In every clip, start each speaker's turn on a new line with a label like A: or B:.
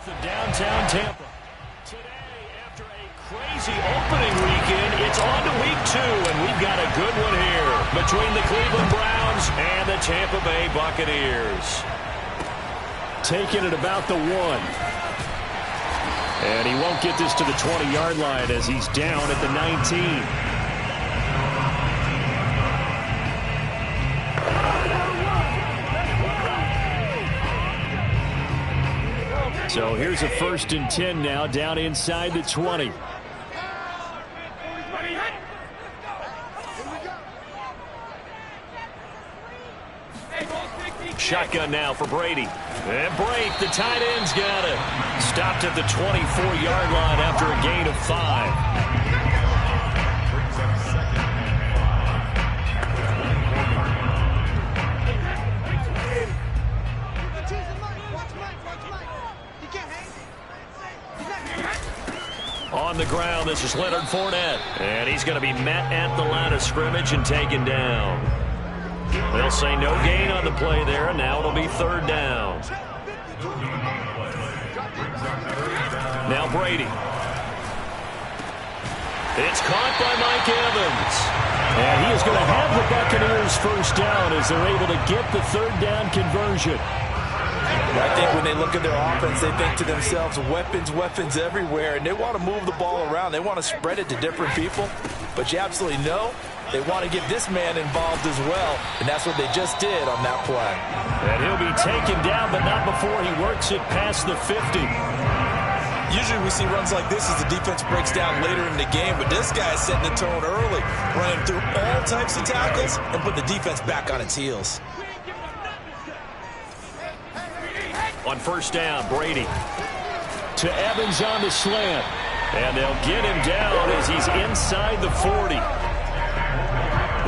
A: Downtown Tampa. Today, after a crazy opening weekend, it's on to week 2, and we've got a good one here between the Cleveland Browns and the Tampa Bay Buccaneers. Taking it about the 1. And he won't get this to the 20-yard line as he's down at the 19. So here's a 1st and 10 now, down inside the 20. Shotgun now for Brady. And break, the tight end's got it. Stopped at the 24-yard line after a gain of 5. On the ground, this is Leonard Fournette. And he's going to be met at the line of scrimmage and taken down. They'll say no gain on the play there, and now it'll be 3rd down. Now Brady. It's caught by Mike Evans. And he is going to have the Buccaneers 1st down as they're able to get the 3rd down conversion.
B: I think when they look at their offense, they think to themselves, weapons, weapons everywhere, and they want to move the ball around. They want to spread it to different people, but you absolutely know they want to get this man involved as well, and that's what they just did on that play.
A: And he'll be taken down, but not before he works it past the 50.
B: Usually we see runs like this as the defense breaks down later in the game, but this guy is setting the tone early, running through all types of tackles and put the defense back on its heels.
A: On 1st down, Brady to Evans on the slant. And they'll get him down as he's inside the 40.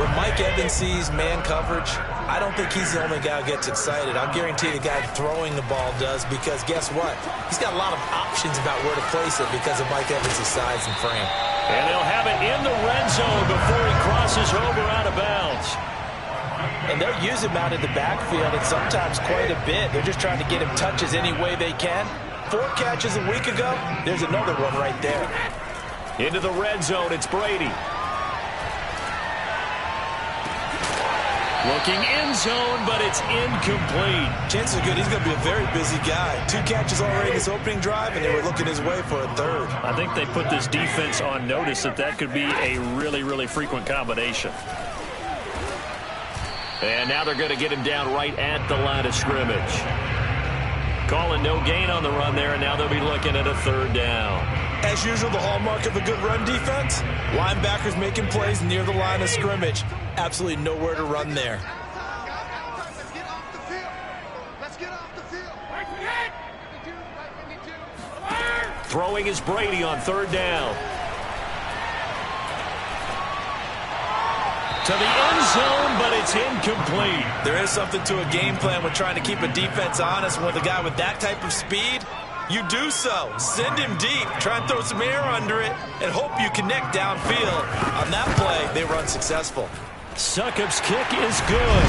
B: When Mike Evans sees man coverage, I don't think he's the only guy who gets excited. I'll guarantee the guy throwing the ball does, because guess what? He's got a lot of options about where to place it because of Mike Evans' size and frame.
A: And they'll have it in the red zone before he crosses over out of bounds.
B: And they'll use him out in the backfield, and sometimes quite a bit. They're just trying to get him touches any way they can. 4 catches a week ago. There's another one right there.
A: Into the red zone, it's Brady. Looking end zone, but it's incomplete.
B: Chances are good he's going to be a very busy guy. 2 catches already in his opening drive, and they were looking his way for a 3rd.
A: I think they put this defense on notice that could be a really, really frequent combination. And now they're going to get him down right at the line of scrimmage. Calling no gain on the run there, and now they'll be looking at a 3rd down.
B: As usual, the hallmark of a good run defense, linebackers making plays near the line of scrimmage. Absolutely nowhere to run there.
A: Throwing is Brady on 3rd down. To the end zone, but it's incomplete.
B: There is something to a game plan when trying to keep a defense honest. With a guy with that type of speed, you do so. Send him deep, try and throw some air under it, and hope you connect downfield. On that play, they run successful.
A: Succop's kick is good.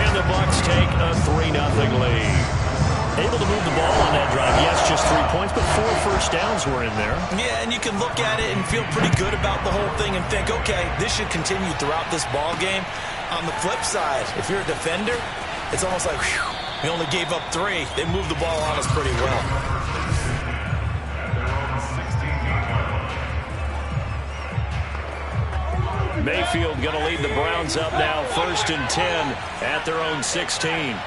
A: And the Bucs take a 3-0 lead. Able to move the ball on that drive. Yes, just 3 points, but 4 first downs were in there.
B: Yeah, and you can look at it and feel pretty good about the whole thing and think, okay, this should continue throughout this ball game. On the flip side, if you're a defender, it's almost like, whew, we only gave up 3. They moved the ball on us pretty well.
A: Mayfield going to lead the Browns up now, 1st and 10 at their own 16.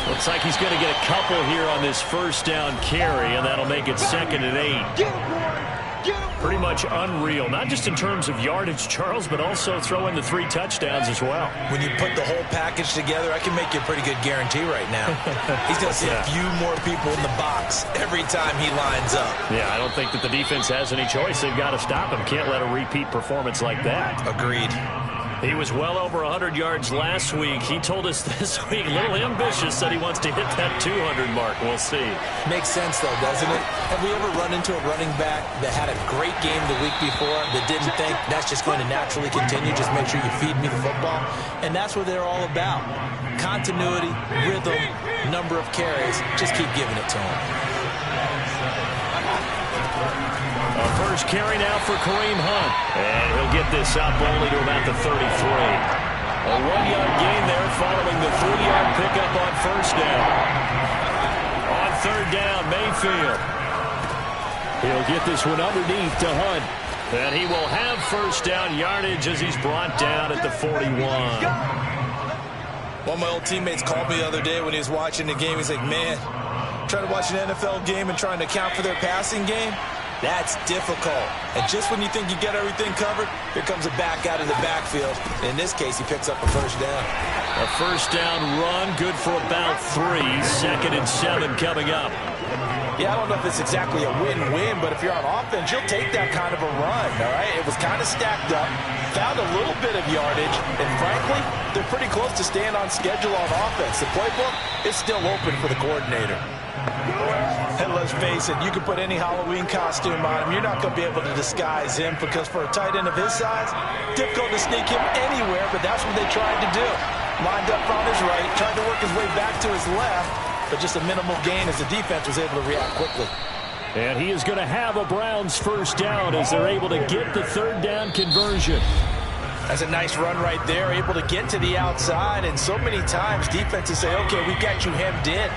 A: Looks like he's going to get a couple here on this 1st down carry, and that'll make it 2nd and 8. Pretty much unreal, not just in terms of yardage, Charles, but also throwing the 3 touchdowns as well.
B: When you put the whole package together, I can make you a pretty good guarantee right now. He's going to see a few more people in the box every time he lines up.
A: Yeah, I don't think that the defense has any choice. They've got to stop him. Can't let a repeat performance like that.
B: Agreed.
A: He was well over 100 yards last week. He told us this week, a little ambitious, said he wants to hit that 200 mark. We'll see.
B: Makes sense, though, doesn't it? Have we ever run into a running back that had a great game the week before that didn't think that's just going to naturally continue? Just make sure you feed me the football. And that's what they're all about. Continuity, rhythm, number of carries. Just keep giving it to him.
A: A first carry now for Kareem Hunt. And he'll get this up only to about the 33. A 1-yard gain there following the 3-yard pickup on first down. On third down, Mayfield. He'll get this one underneath to Hunt. And he will have first down yardage as he's brought down at the 41.
B: One of my old teammates called me the other day when he was watching the game. He's like, man, trying to watch an NFL game and trying to account for their passing game, that's difficult. And just when you think you get everything covered, here comes a back out of the backfield. In this case, he picks up a first down.
A: A first down run, good for about 3. 2nd and 7 coming up.
B: Yeah, I don't know if it's exactly a win-win, but if you're on offense, you'll take that kind of a run, all right? It was kind of stacked up, found a little bit of yardage, and frankly, they're pretty close to staying on schedule on offense. The playbook is still open for the coordinator. And let's face it, you can put any Halloween costume on him. You're not going to be able to disguise him because for a tight end of his size, difficult to sneak him anywhere, but that's what they tried to do. Lined up on his right, tried to work his way back to his left, but just a minimal gain as the defense was able to react quickly.
A: And he is going to have a Browns first down as they're able to get the third down conversion.
B: That's a nice run right there, able to get to the outside, and so many times defenses say, okay, we've got you hemmed in.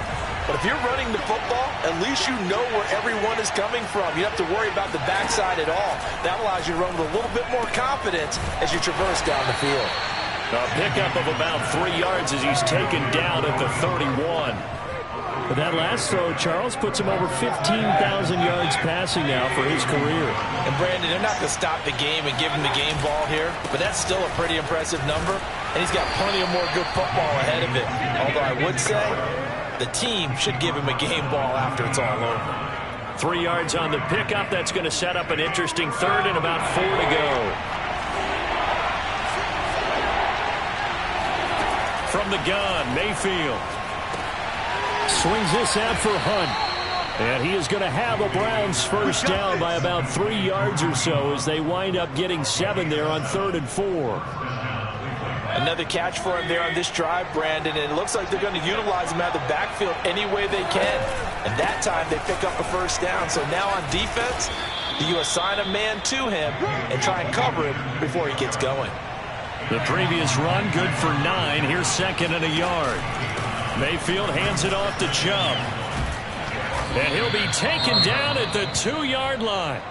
B: But if you're running the football, at least you know where everyone is coming from. You don't have to worry about the backside at all. That allows you to run with a little bit more confidence as you traverse down the field.
A: A pickup of about 3 yards as he's taken down at the 31. But that last throw, Charles, puts him over 15,000 yards passing now for his career.
B: And Brandon, they're not going to stop the game and give him the game ball here, but that's still a pretty impressive number, and he's got plenty of more good football ahead of it. Although I would say the team should give him a game ball after it's all over.
A: 3 yards on the pickup. That's going to set up an interesting third and about 4 to go. From the gun, Mayfield. Swings this out for Hunt. And he is going to have a Browns first down by about 3 yards or so as they wind up getting 7 there on 3rd and 4.
B: Another catch for him there on this drive, Brandon, and it looks like they're going to utilize him out of the backfield any way they can. And that time they pick up a first down. So now on defense, do you assign a man to him and try and cover him before he gets going?
A: The previous run, good for 9. Here's 2nd and a yard. Mayfield hands it off to Chubb. And he'll be taken down at the 2-yard line.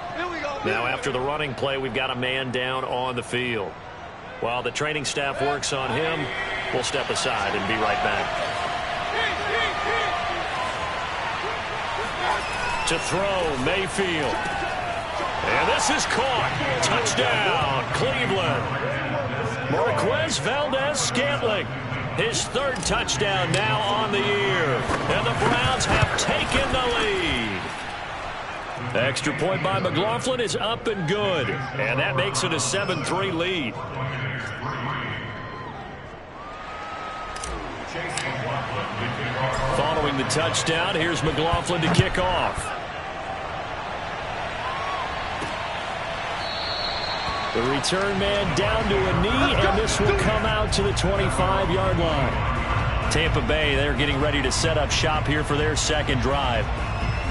A: Now after the running play, we've got a man down on the field. While the training staff works on him, we'll step aside and be right back. To throw, Mayfield. And this is caught. Touchdown, Cleveland. Marquez Valdez-Scantling. His 3rd touchdown now on the year. And the Browns have taken the lead. Extra point by McLaughlin is up and good. And that makes it a 7-3 lead. Following the touchdown, here's McLaughlin to kick off. The return man down to a knee, and this will come out to the 25-yard line. Tampa Bay, they're getting ready to set up shop here for their 2nd drive.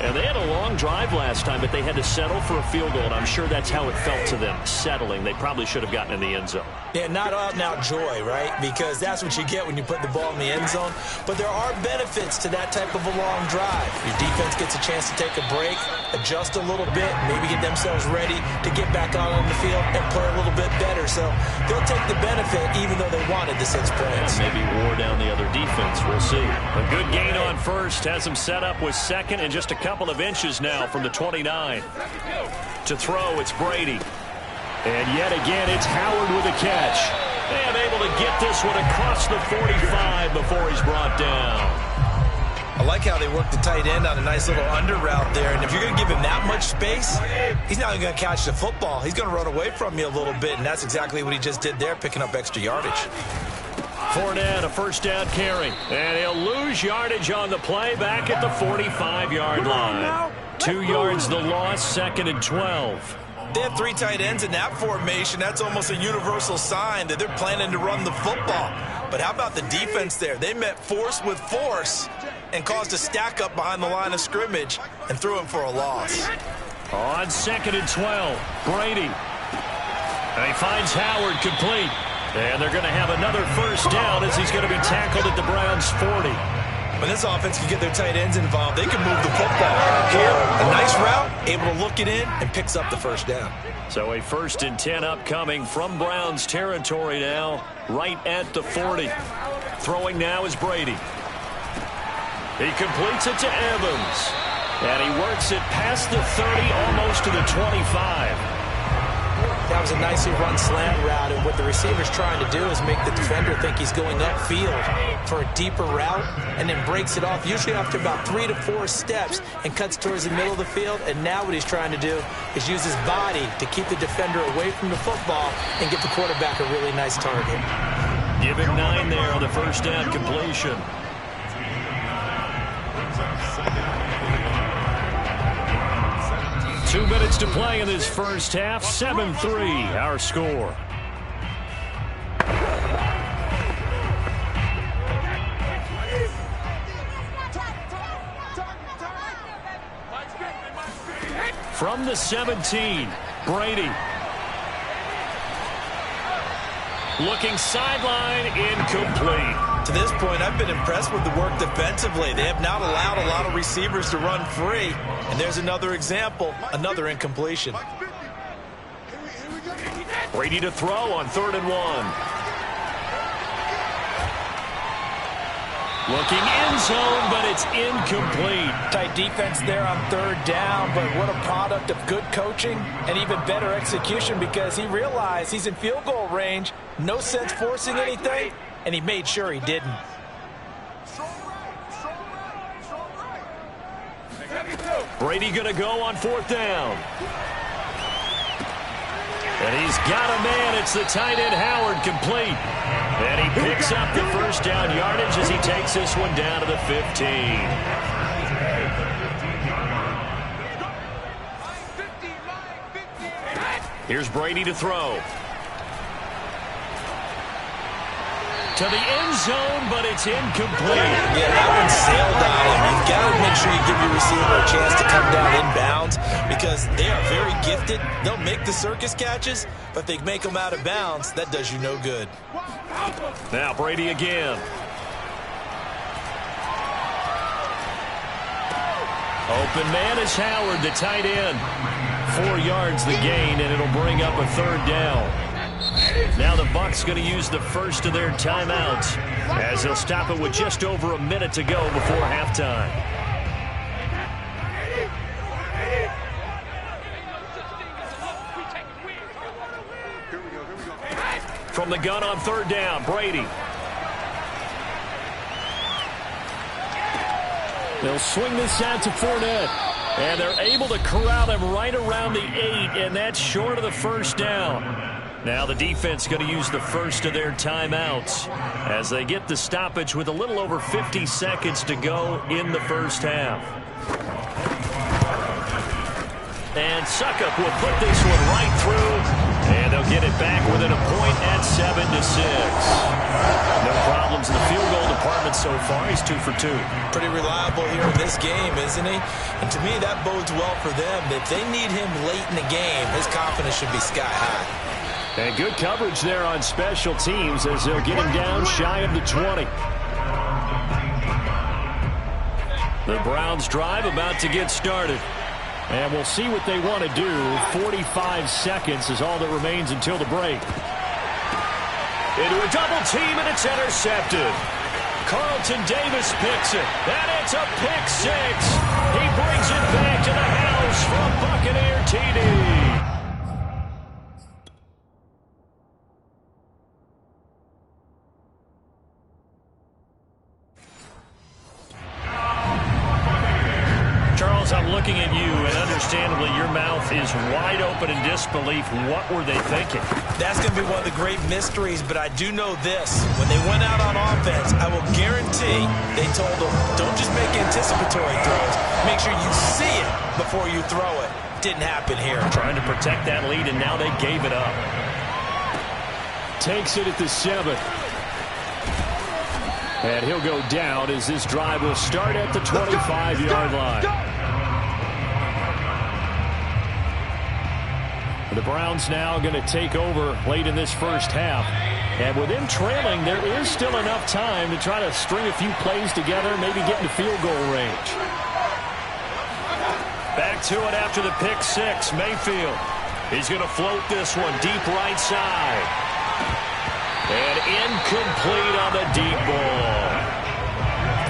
A: And they had a long drive last time, but they had to settle for a field goal, and I'm sure that's how it felt to them, settling. They probably should have gotten in the end zone.
B: Yeah, not out-and-out joy, right? Because that's what you get when you put the ball in the end zone. But there are benefits to that type of a long drive. Your defense gets a chance to take a break, adjust a little bit, maybe get themselves ready to get back out on the field and play a little bit better. So they'll take the benefit even though they wanted the 6 points.
A: Maybe wore down the other defense. We'll see. A good gain on first has them set up with 2nd and just a couple of inches now from the 29. To throw, it's Brady. And yet again, it's Howard with a catch. And able to get this one across the 45 before he's brought down.
B: I like how they work the tight end on a nice little under route there. And if you're going to give him that much space, he's not going to catch the football. He's going to run away from you a little bit, and that's exactly what he just did there, picking up extra yardage.
A: Fournette, a first down carry. And he'll lose yardage on the play back at the 45-yard line. 2 yards the loss, 2nd and 12.
B: They have 3 tight ends in that formation. That's almost a universal sign that they're planning to run the football. But how about the defense there? They met force with force and caused a stack up behind the line of scrimmage and threw him for a loss.
A: On 2nd and 12, Brady. And he finds Howard complete. And they're going to have another first down as he's going to be tackled at the Browns' 40.
B: When this offense can get their tight ends involved, they can move the football. Here, a nice route, able to look it in, and picks up the first down.
A: So a 1st and 10 upcoming from Browns territory now, right at the 40. Throwing now is Brady. He completes it to Evans. And he works it past the 30, almost to the 25.
C: That was a nicely run slant route, and what the receiver's trying to do is make the defender think he's going upfield for a deeper route, and then breaks it off, usually after about 3 to 4 steps, and cuts towards the middle of the field. And now what he's trying to do is use his body to keep the defender away from the football and get the quarterback a really nice target.
A: Give him 9 there on the first down completion. 2 minutes to play in this first half. 7-3, our score. From the 17, Brady. Looking sideline, incomplete.
B: To this point, I've been impressed with the work defensively. They have not allowed a lot of receivers to run free. And there's another example, another incompletion.
A: Brady to throw on 3rd and 1. Looking end zone, but it's incomplete.
C: Tight defense there on 3rd down, but what a product of good coaching and even better execution, because he realized he's in field goal range. No sense forcing anything, and he made sure he didn't.
A: Brady going to go on 4th down. And he's got a man. It's the tight end Howard, complete. And he picks up the first down yardage as he takes this one down to the 15. Here's Brady to throw. To the end zone, but it's incomplete.
B: Yeah, that one sailed on him. You've got to make sure you give your receiver a chance to come down inbounds, because they are very gifted. They'll make the circus catches, but if they make them out of bounds, that does you no good.
A: Now Brady again. Open man is Howard, the tight end. 4 yards the gain, and it'll bring up a 3rd down. Now the Bucs going to use the first of their timeouts as they'll stop it with just over a minute to go before halftime. From the gun on 3rd down, Brady. They'll swing this out to Fournette. And they're able to corral him right around the 8, and that's short of the first down. Now the defense going to use the first of their timeouts as they get the stoppage with a little over 50 seconds to go in the first half. And Suckup will put this one right through, and they'll get it back within a point at 7-6. No problems in the field goal department so far. He's 2 for 2.
B: Pretty reliable here in this game, isn't he? And to me, that bodes well for them. If they need him late in the game, his confidence should be sky high.
A: And good coverage there on special teams as they'll get him down shy of the 20. The Browns drive about to get started. And we'll see what they want to do. 45 seconds is all that remains until the break. Into a double team, and it's intercepted. Carlton Davis picks it, and it's a pick 6. He brings it back to the house from Buccaneer TD. As I'm looking at you, and understandably your mouth is wide open in disbelief, what were they thinking?
C: That's going to be one of the great mysteries, but I do know this. When they went out on offense, I will guarantee they told them, don't just make anticipatory throws. Make sure you see it before you throw it. Didn't happen here.
A: Trying to protect that lead, and now they gave it up.
D: Takes it at the 7. And he'll go down as this drive will start at the 25-yard line. The Browns now going to take over late in this first half. And with them trailing, there is still enough time to try to string a few plays together, maybe get into field goal range.
A: Back to it after the pick six. Mayfield. He's going to float this one deep right side. And incomplete on the deep ball.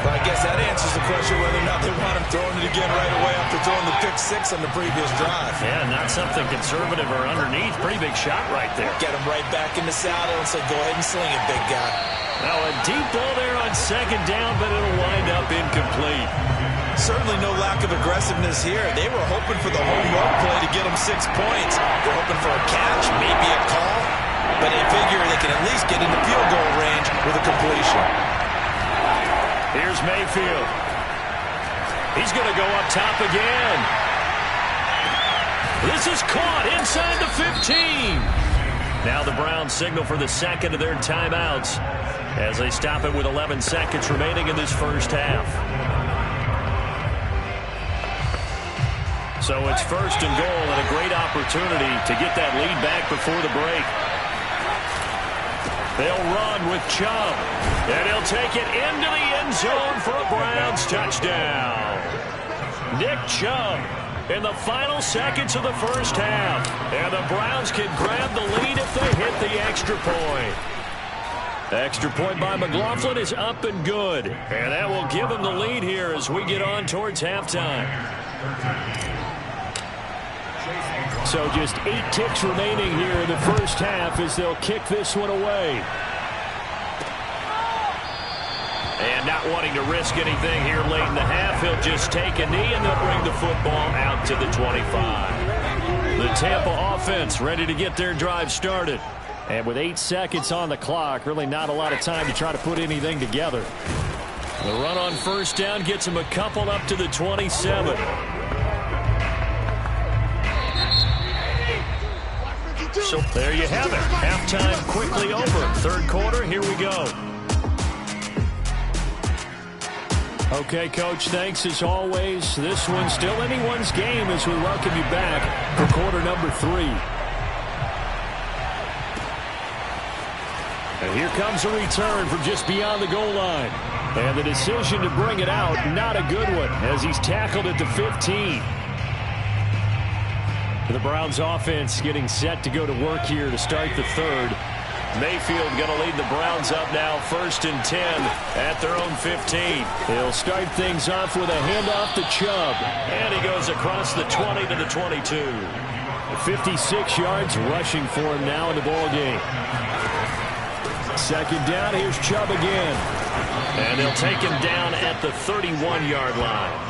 C: Well, I guess that answers the question whether or not they want him throwing it again right away after throwing the pick six on the previous drive.
A: Yeah, not something conservative or underneath. Pretty big shot right there.
C: Get him right back in the saddle and say, go ahead and sling it, big guy.
A: Now a deep ball there on second down, but it'll wind up incomplete.
C: Certainly no lack of aggressiveness here. They were hoping for the home run play to get them 6 points. They're hoping for a catch, maybe a call. But they figure they can at least get into field goal range with a completion.
A: Here's Mayfield. He's going to go up top again. This is caught inside the 15. Now the Browns signal for the second of their timeouts as they stop it with 11 seconds remaining in this first half. So it's first and goal and a great opportunity to get that lead back before the break. They'll run with Chubb, and he'll take it into the end zone for a Browns touchdown. Nick Chubb in the final seconds of the first half, and the Browns can grab the lead if they hit the extra point. Extra point by McLaughlin is up and good, and that will give them the lead here as we get on towards halftime.
D: So just 8 ticks remaining here in the first half as they'll kick this one away.
A: And not wanting to risk anything here late in the half, he'll just take a knee and they'll bring the football out to the 25. The Tampa offense ready to get their drive started. And with 8 seconds on the clock, really not a lot of time to try to put anything together. The run on first down gets him a couple up to the 27. So there you have it. Halftime quickly over. Third quarter, here we go.
D: Okay, Coach, thanks as always. This one's still anyone's game as we welcome you back for quarter number 3. And here comes a return from just beyond the goal line. And the decision to bring it out, not a good one, as he's tackled at the 15. The Browns offense getting set to go to work here to start the third.
A: Mayfield going to lead the Browns up now, 1st and 10 at their own 15.
D: They'll start things off with a handoff to Chubb.
A: And he goes across the 20 to the 22.
D: 56 yards rushing for him now in the ball game. Second down, here's Chubb again.
A: And they'll take him down at the 31-yard line.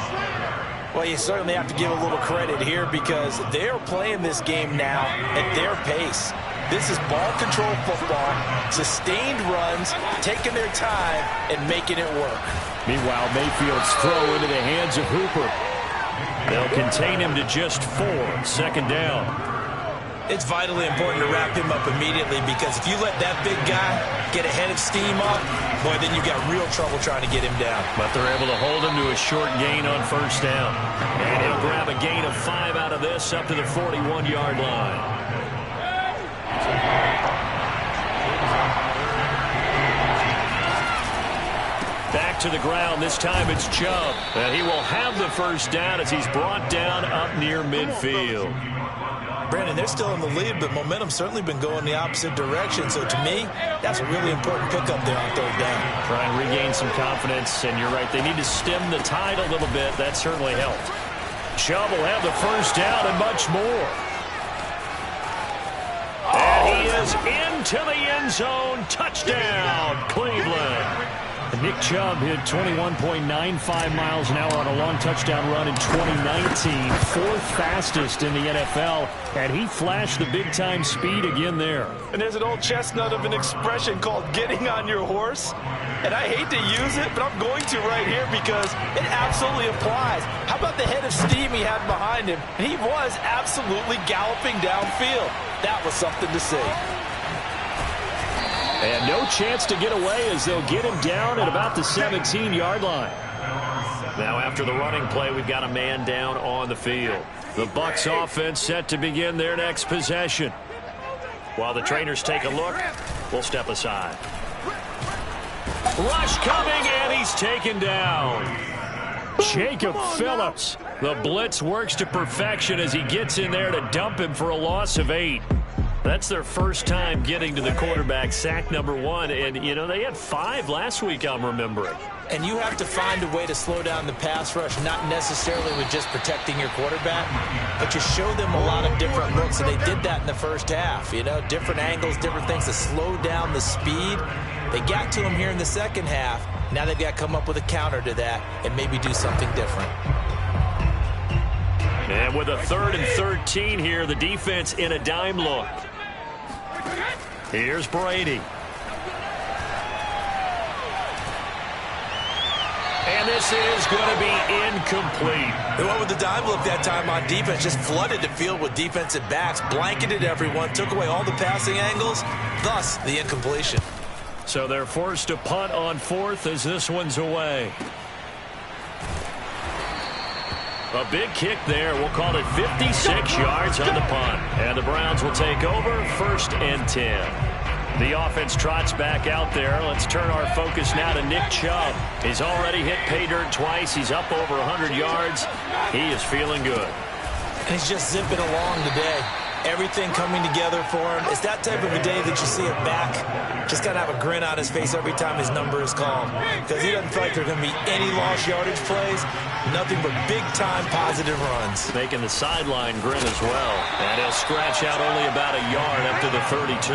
C: Well, you certainly have to give a little credit here because they're playing this game now at their pace. This is ball control football, sustained runs, taking their time and making it work.
D: Meanwhile, Mayfield's throw into the hands of Hooper.
A: They'll contain him to just 4. Second down.
C: It's vitally important to wrap him up immediately because if you let that big guy get a head of steam up, boy, then you got real trouble trying to get him down.
A: But they're able to hold him to a short gain on first down. And he'll grab a gain of 5 out of this up to the 41-yard line. Back to the ground. This time it's Chubb. And he will have the first down as he's brought down up near midfield.
C: Brandon, they're still in the lead, but momentum's certainly been going the opposite direction. So to me, that's a really important pickup there on third down.
A: Try and regain some confidence, and you're right. They need to stem the tide a little bit. That certainly helped. Chubb will have the first down and much more. And he is into the end zone. Touchdown, Cleveland.
D: Nick Chubb hit 21.95 miles an hour on a long touchdown run in 2019. Fourth fastest in the NFL, and he flashed the big-time speed again there.
B: And there's an old chestnut of an expression called getting on your horse. And I hate to use it, but I'm going to right here because it absolutely applies. How about the head of steam he had behind him? He was absolutely galloping downfield. That was something to see.
D: And no chance to get away as they'll get him down at about the 17-yard line.
A: Now after the running play, we've got a man down on the field. The Bucs offense set to begin their next possession. While the trainers take a look, we'll step aside. Rush coming, and he's taken down.
D: Jacob Phillips.
A: The blitz works to perfection as he gets in there to dump him for a loss of 8. That's their first time getting to the quarterback, sack number 1. And, you know, they had 5 last week, I'm remembering.
C: And you have to find a way to slow down the pass rush, not necessarily with just protecting your quarterback, but you show them a lot of different looks, and they did that in the first half. You know, different angles, different things to slow down the speed. They got to him here in the second half. Now they've got to come up with a counter to that and maybe do something different.
A: And with a 3rd and 13 here, the defense in a dime look. Here's Brady. And this is going to be incomplete.
C: They went with the dime look that time on defense, just flooded the field with defensive backs, blanketed everyone, took away all the passing angles, thus the incompletion.
A: So they're forced to punt on 4th as this one's away. A big kick there. We'll call it 56 yards on the punt. And the Browns will take over 1st and 10. The offense trots back out there. Let's turn our focus now to Nick Chubb. He's already hit pay dirt twice. He's up over 100 yards. He is feeling good.
C: And he's just zipping along today. Everything coming together for him. It's that type of a day that you see him back. Just got to have a grin on his face every time his number is called. Because he doesn't feel like there are going to be any lost yardage plays. Nothing but big-time positive runs.
A: Making the sideline grin as well. And he'll scratch out only about a yard up to the 32.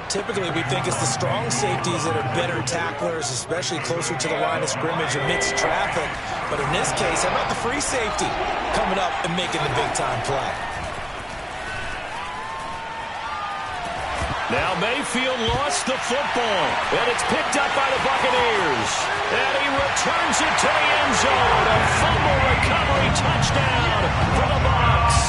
C: Typically, we think it's the strong safeties that are better tacklers, especially closer to the line of scrimmage amidst traffic. But in this case, how about the free safety coming up and making the big-time play?
A: Now Mayfield lost the football, and it's picked up by the Buccaneers. And he returns it to the end zone. A fumble recovery touchdown for the Bucs.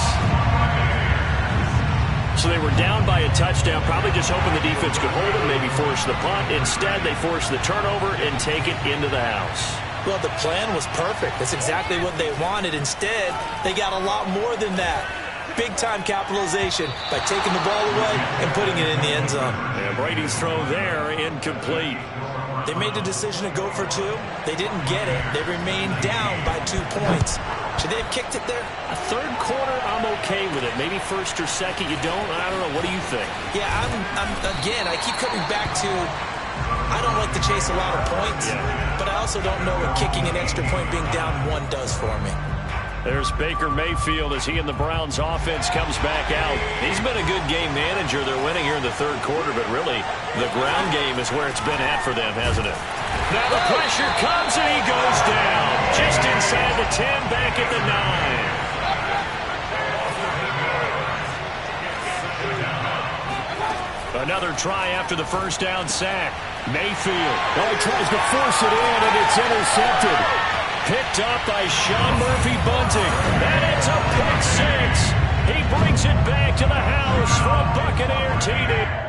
A: So they were down by a touchdown, probably just hoping the defense could hold it, maybe force the punt. Instead, they force the turnover and take it into the house.
C: Well, the plan was perfect. That's exactly what they wanted. Instead, they got a lot more than that. Big-time capitalization by taking the ball away and putting it in the end zone.
A: And Brady's throw there, incomplete.
C: They made the decision to go for 2. They didn't get it. They remained down by 2 points. Should they have kicked it there?
A: A 3rd quarter, I'm okay with it. Maybe 1st or 2nd, you don't. I don't know. What do you think?
C: Yeah, again, I keep coming back to I don't like to chase a lot of points, but I also don't know what kicking an extra point being down 1 does for me.
A: There's Baker Mayfield as he and the Browns offense comes back out. He's been a good game manager. They're winning here in the 3rd quarter, but really the ground game is where it's been at for them, hasn't it? Now the pressure comes and he goes down. Just inside the 10, back at the 9. Another try after the first down sack. Mayfield.
D: Oh, he tries to force it in, and it's intercepted.
A: Picked up by Sean Murphy-Bunting. And it's a pick 6. He brings it back to the house for a Buccaneer TD.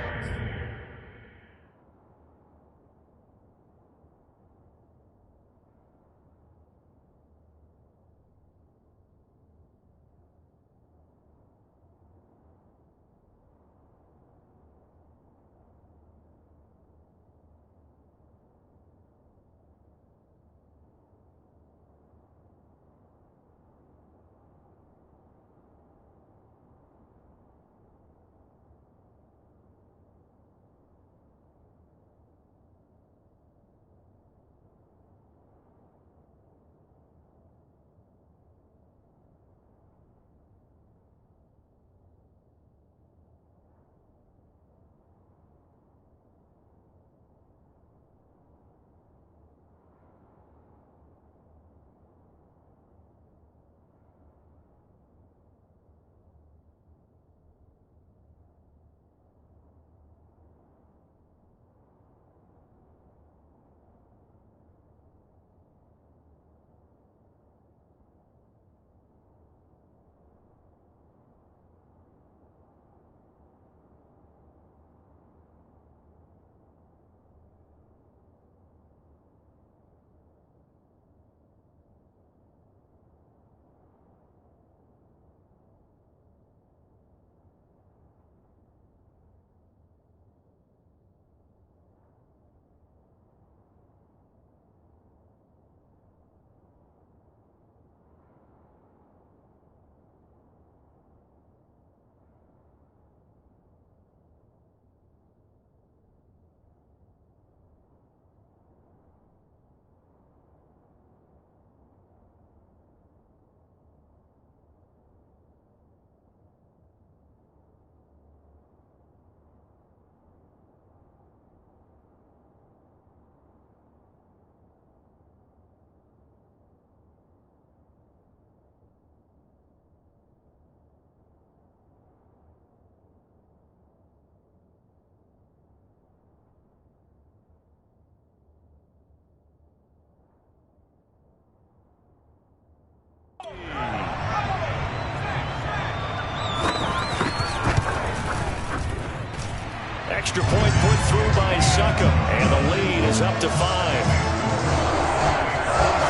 A: And the lead is up to 5.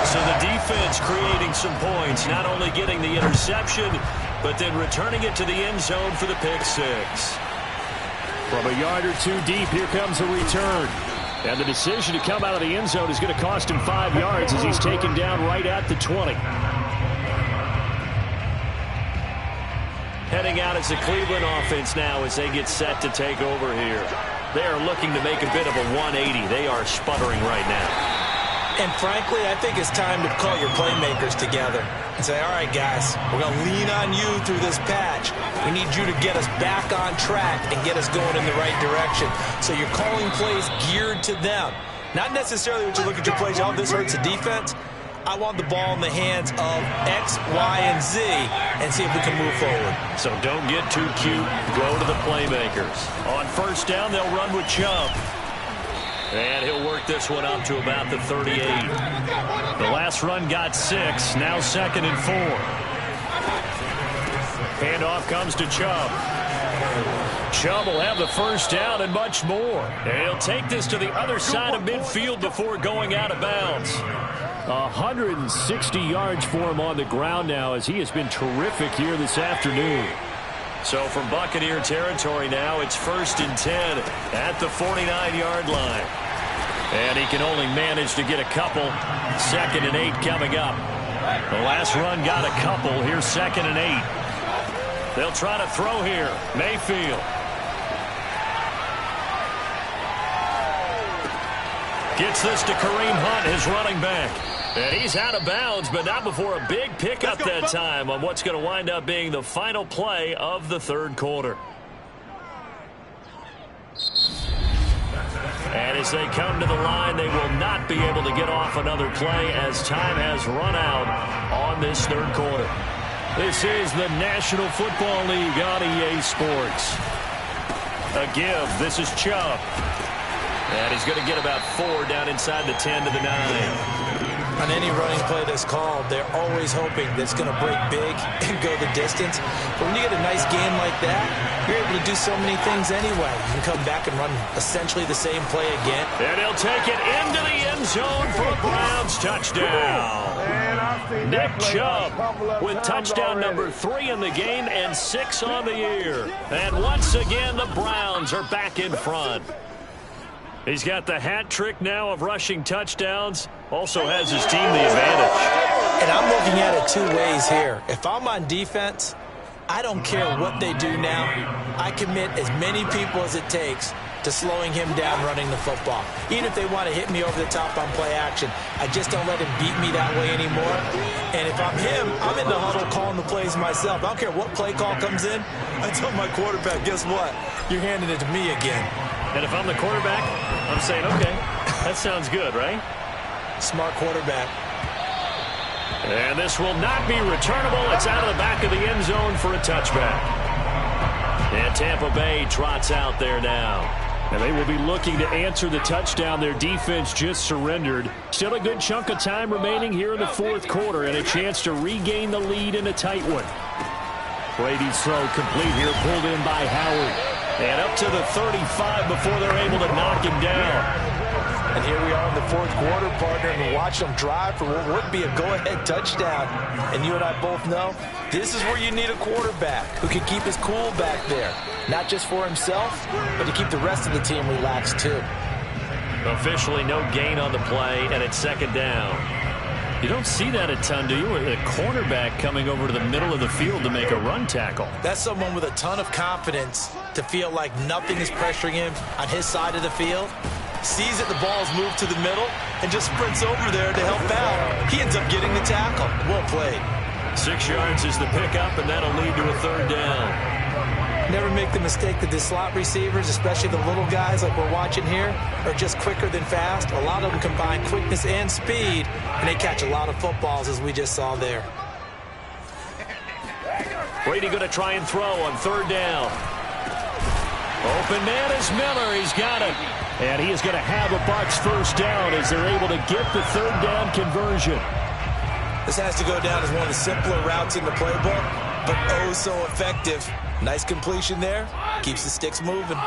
A: So the defense creating some points, not only getting the interception, but then returning it to the end zone for the pick six.
D: From a yard or two deep, here comes a return. And the decision to come out of the end zone is going to cost him 5 yards as he's taken down right at the 20.
A: Heading out as the Cleveland offense now as they get set to take over here. They are looking to make a bit of a 180. They are sputtering right now.
C: And frankly, I think it's time to call your playmakers together and say, all right, guys, we're going to lean on you through this patch. We need you to get us back on track and get us going in the right direction. So you're calling plays geared to them. Not necessarily when you look at your plays, oh, this hurts the defense. I want the ball in the hands of X, Y, and Z and see if we can move forward.
A: So don't get too cute. Go to the playmakers. On first down, they'll run with Chubb. And he'll work this one up to about the 38. The last run got 6. Now 2nd and 4. Handoff comes to Chubb. Chubb will have the first down and much more. And he'll take this to the other side of midfield before going out of bounds.
D: 160 yards for him on the ground now as he has been terrific here this afternoon.
A: So from Buccaneer territory now, it's 1st and 10 at the 49-yard line. And he can only manage to get a couple. 2nd and 8 coming up. The last run got a couple. Here's 2nd and 8. They'll try to throw here. Mayfield. Gets this to Kareem Hunt, his running back. And he's out of bounds, but not before a big pickup that time on what's going to wind up being the final play of the third quarter. And as they come to the line, they will not be able to get off another play as time has run out on this third quarter. This is the National Football League on EA Sports. A give. This is Chubb. And he's going to get about 4 down inside the 10 to the 9.
C: On any running play that's called, they're always hoping that it's going to break big and go the distance. But when you get a nice game like that, you're able to do so many things anyway. You can come back and run essentially the same play again.
A: And he'll take it into the end zone for a Browns touchdown. Nick Chubb with touchdown number 3 in the game and 6 on the year. And once again, the Browns are back in front. He's got the hat trick now of rushing touchdowns. Also has his team the advantage.
C: And I'm looking at it 2 ways here. If I'm on defense, I don't care what they do now. I commit as many people as it takes to slowing him down running the football. Even if they want to hit me over the top on play action, I just don't let him beat me that way anymore. And if I'm him, I'm in the huddle calling the plays myself. I don't care what play call comes in. I tell my quarterback, guess what? You're handing it to me again.
A: And if I'm the quarterback, I'm saying, okay, that sounds good, right?
C: Smart quarterback.
A: And this will not be returnable. It's out of the back of the end zone for a touchback. And Tampa Bay trots out there now.
D: And they will be looking to answer the touchdown their defense just surrendered. Still a good chunk of time remaining here in the fourth quarter and a chance to regain the lead in a tight one. Brady's throw complete here, pulled in by Howard.
A: And up to the 35 before they're able to knock him down.
C: And here we are in the fourth quarter, partner, and watch them drive for what would be a go-ahead touchdown. And you and I both know this is where you need a quarterback who can keep his cool back there. Not just for himself, but to keep the rest of the team relaxed too.
A: Officially no gain on the play, and it's 2nd down. You don't see that a ton, do you? A cornerback coming over to the middle of the field to make a run tackle.
C: That's someone with a ton of confidence to feel like nothing is pressuring him on his side of the field. Sees that the ball's moved to the middle and just sprints over there to help out. He ends up getting the tackle. Well played.
A: 6 yards is the pickup, and that'll lead to a 3rd down.
C: Never make the mistake that the slot receivers, especially the little guys like we're watching here, are just quicker than fast. A lot of them combine quickness and speed, and they catch a lot of footballs, as we just saw there.
A: Brady going to try and throw on 3rd down. Open man is Miller. He's got it.
D: And he is going to have a Bucs first down as they're able to get the 3rd down conversion.
C: This has to go down as one of the simpler routes in the playbook, but oh so effective. Nice completion there. Keeps the sticks moving.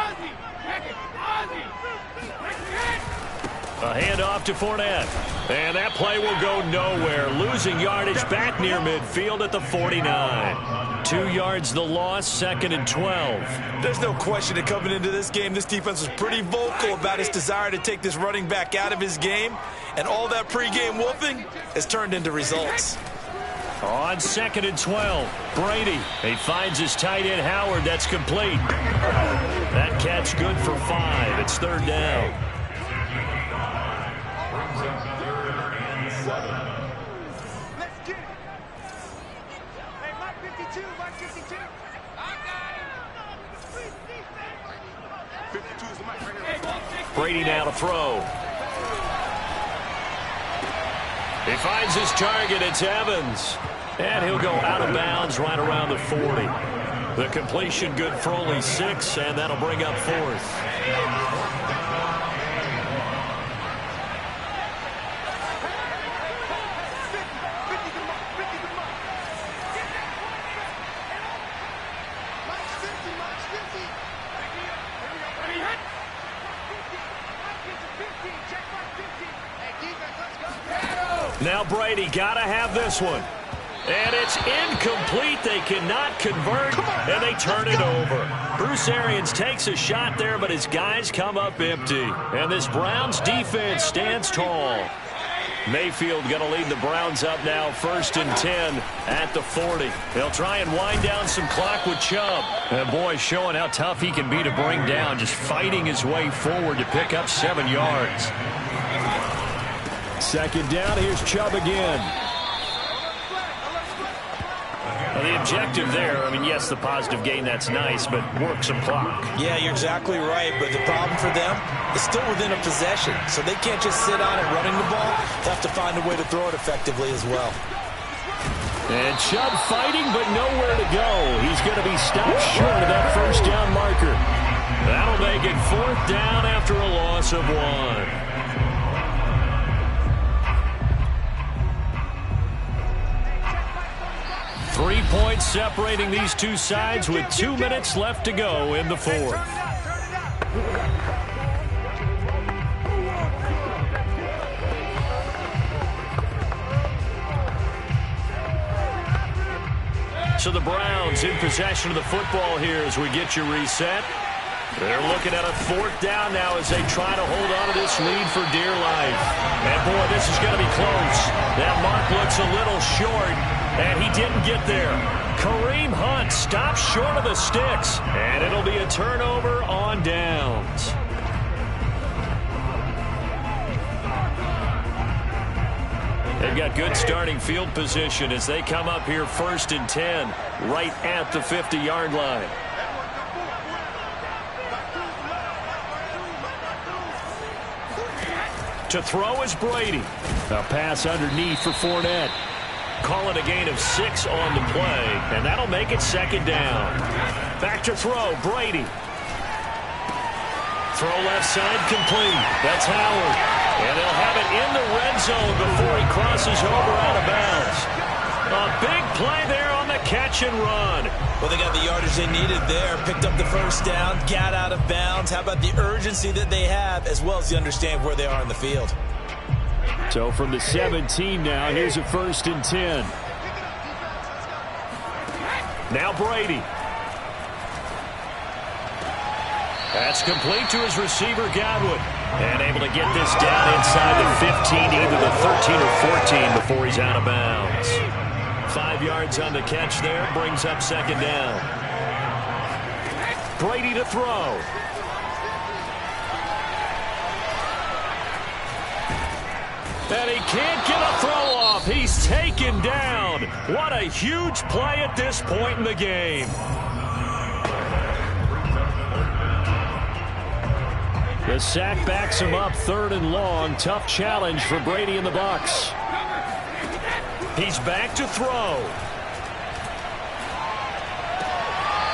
A: A handoff to Fournette. And that play will go nowhere. Losing yardage back near midfield at the 49. 2 yards the loss, 2nd and 12.
B: There's no question that coming into this game, this defense was pretty vocal about its desire to take this running back out of his game. And all that pregame wolfing has turned into results.
A: On 2nd and 12, Brady. He finds his tight end, Howard. That's complete. That catch good for 5. It's 3rd down. Brady now to throw. He finds his target. It's Evans. And he'll go out of bounds right around the 40. The completion good for only 6, and that'll bring up 4th. Now Brady got to have this one. And it's incomplete. They cannot convert, and they turn it over. Bruce Arians takes a shot there, but his guys come up empty. And this Browns defense stands tall. Mayfield going to lead the Browns up now, 1st and 10 at the 40. They'll try and wind down some clock with Chubb. And boy, showing how tough he can be to bring down, just fighting his way forward to pick up 7 yards.
D: 2nd down, here's Chubb again.
A: Well, the objective there, I mean, yes, the positive gain, that's nice, but work some clock.
C: Yeah, you're exactly right, but the problem for them is still within a possession, so they can't just sit on it running the ball. They have to find a way to throw it effectively as well.
A: And Chubb fighting, but nowhere to go. He's going to be stopped short of that 1st down marker. That'll make it 4th down after a loss of 1. 3 points separating these two sides with 2 minutes left to go in the 4th. So the Browns in possession of the football here as we get you reset. They're looking at a 4th down now as they try to hold on to this lead for dear life. And boy, this is going to be close. That mark looks a little short, and he didn't get there. Kareem Hunt stops short of the sticks, and it'll be a turnover on downs. They've got good starting field position as they come up here 1st and 10, right at the 50-yard line. To throw is Brady.
D: A pass underneath for Fournette.
A: Call it a gain of 6 on the play, and that'll make it 2nd down. Back to throw, Brady. Throw left side complete. That's Howard. And they'll have it in the red zone before he crosses over out of bounds. A big play there on the catch and run.
C: Well, they got the yardage they needed there. Picked up the 1st down, got out of bounds. How about the urgency that they have, as well as the understand where they are in the field.
D: So from the 17 now, here's a 1st and 10.
A: Now Brady. That's complete to his receiver, Godwin. And able to get this down inside the 15, either the 13 or 14 before he's out of bounds. 5 yards on the catch there, brings up 2nd down. Brady to throw. And he can't get a throw off. He's taken down. What a huge play at this point in the game.
D: The sack backs him up 3rd and long. Tough challenge for Brady and the Bucs.
A: He's back to throw.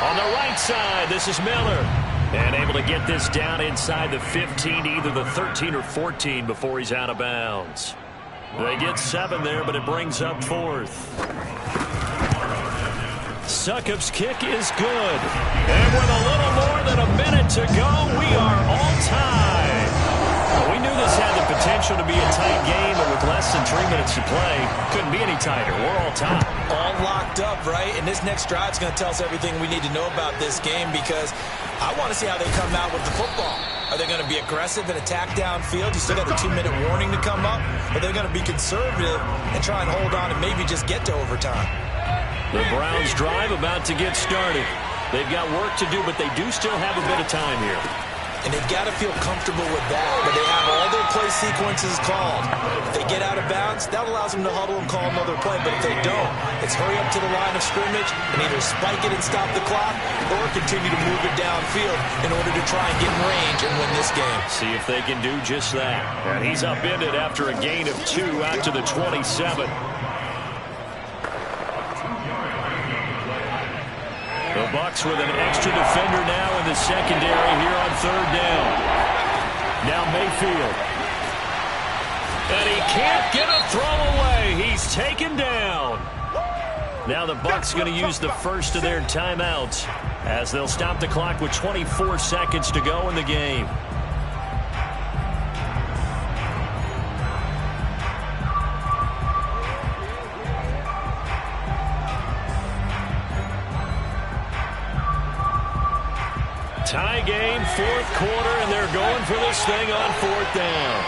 A: On the right side, this is Miller. And able to get this down inside the 15, either the 13 or 14 before he's out of bounds. They get 7 there, but it brings up 4th. Succop's kick is good. And with a little more than a minute to go, we are all tied.
D: We knew this had the potential to be a tight game, but with less than 3 minutes to play, couldn't be any tighter. We're all tied.
C: All locked up, right? And this next drive is going to tell us everything we need to know about this game, because I want to see how they come out with the football. Are they going to be aggressive and attack downfield? You still got the 2-minute warning to come up. Or are they going to be conservative and try and hold on and maybe just get to overtime?
D: The Browns drive about to get started. They've got work to do, but they do still have a bit of time here.
C: And they've got to feel comfortable with that, but they have all their play sequences called. If they get out of bounds, that allows them to huddle and call another play. But if they don't, it's hurry up to the line of scrimmage and either spike it and stop the clock or continue to move it downfield in order to try and get in range and win this game.
D: See if they can do just that. And he's upended after a gain of 2 out to the 27. The Bucs with an extra defender now in the secondary here on 3rd down. Now Mayfield. And he can't get a throw away. He's taken down. Now the Bucs going to use the first of their timeouts as they'll stop the clock with 24 seconds to go in the game. Tie game, 4th quarter, and they're going for this thing on 4th down.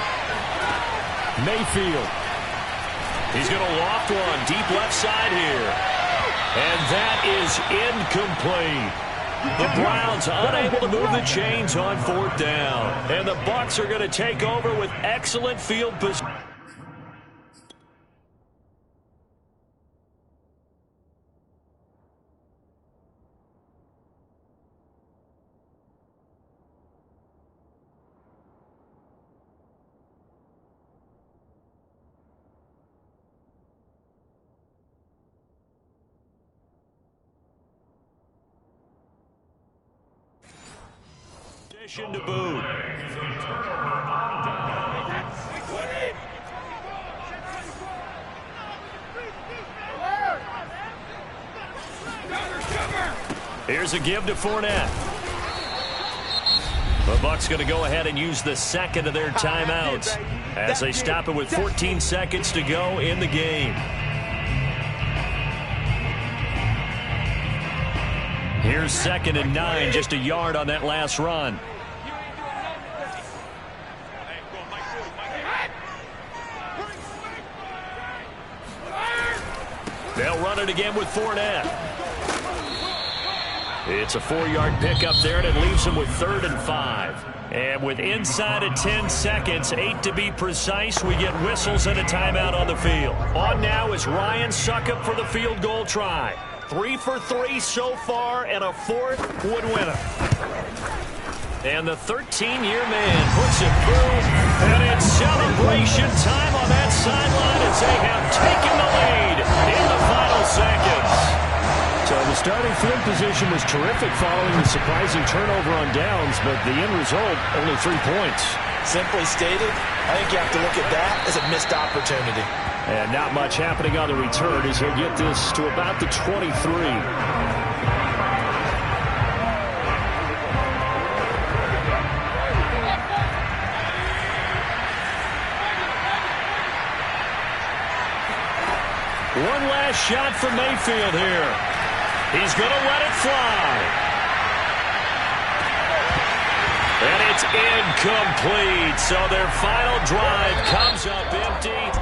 D: Mayfield. He's going to loft one deep left side here. And that is incomplete. The Browns unable to move the chains on 4th down. And the Bucs are going to take over with excellent field position. To boot. Here's a give to Fournette. The Bucs going to go ahead and use the second of their timeouts as they stop it with 14 seconds to go in the game. Here's 2nd and 9, just a yard on that last run. They'll run it again with Fournette. It's a 4-yard pickup there, and it leaves them with 3rd and 5. And with inside of 10 seconds, 8 to be precise, we get whistles and a timeout on the field. On now is Ryan Succop for the field goal try. 3 for 3 so far, and a 4th would win it. And the 13-year man puts it through, and it's celebration time on that sideline as they have taken the lead in the final seconds. So the starting field position was terrific following the surprising turnover on downs, but the end result, only 3 points.
C: Simply stated, I think you have to look at that as a missed opportunity.
D: And not much happening on the return as he'll get this to about the 23. One last shot from Mayfield here. He's going to let it fly. And it's incomplete. So their final drive comes up empty.